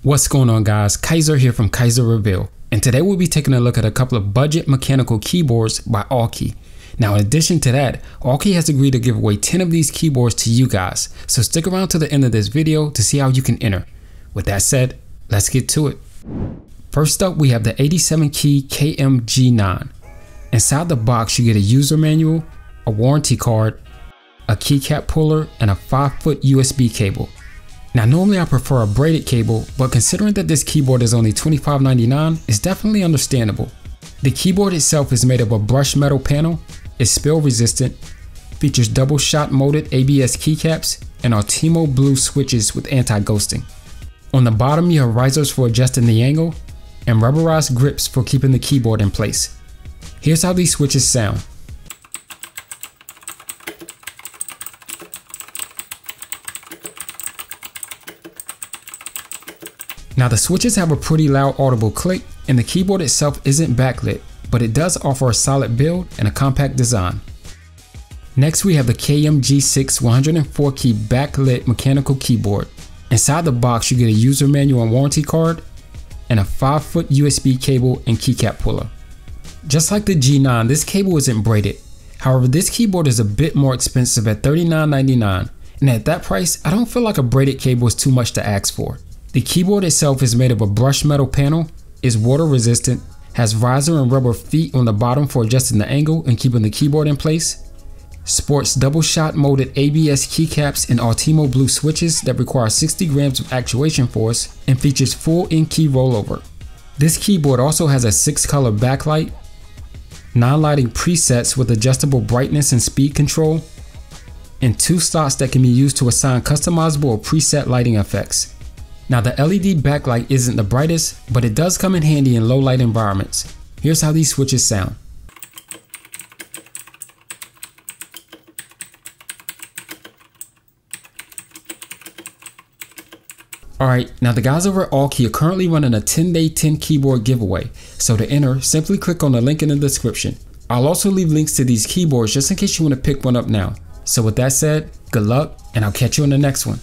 What's going on, guys? Keyser here from keyserreveal, and today we'll be taking a look at a couple of budget mechanical keyboards by Allkey. Now, in addition to that, Allkey has agreed to give away 10 of these keyboards to you guys, so stick around to the end of this video to see how you can enter. With that said, let's get to it. First up, we have the 87 key KMG9. Inside the box, you get a user manual, a warranty card, a keycap puller, and a 5-foot USB cable. Now, normally I prefer a braided cable, but considering that this keyboard is only $25.99, it's definitely understandable. The keyboard itself is made of a brushed metal panel, is spill resistant, features double shot molded ABS keycaps, and Ultimo blue switches with anti-ghosting. On the bottom, you have risers for adjusting the angle, and rubberized grips for keeping the keyboard in place. Here's how these switches sound. Now, the switches have a pretty loud audible click, and the keyboard itself isn't backlit, but it does offer a solid build and a compact design. Next, we have the KMG6 104 key backlit mechanical keyboard. Inside the box, you get a user manual and warranty card, and a 5-foot USB cable and keycap puller. Just like the G9, this cable isn't braided. However, this keyboard is a bit more expensive at $39.99, and at that price, I don't feel like a braided cable is too much to ask for. The keyboard itself is made of a brushed metal panel, is water resistant, has riser and rubber feet on the bottom for adjusting the angle and keeping the keyboard in place, sports double shot molded ABS keycaps and Ultimo blue switches that require 60 grams of actuation force, and features full in-key rollover. This keyboard also has a 6-color backlight, non-lighting presets with adjustable brightness and speed control, and 2 slots that can be used to assign customizable or preset lighting effects. Now, the LED backlight isn't the brightest, but it does come in handy in low light environments. Here's how these switches sound. Alright, now the guys over at Allkey are currently running a 10-day 10 keyboard giveaway, so to enter, simply click on the link in the description. I'll also leave links to these keyboards just in case you want to pick one up now. So with that said, good luck, and I'll catch you in the next one.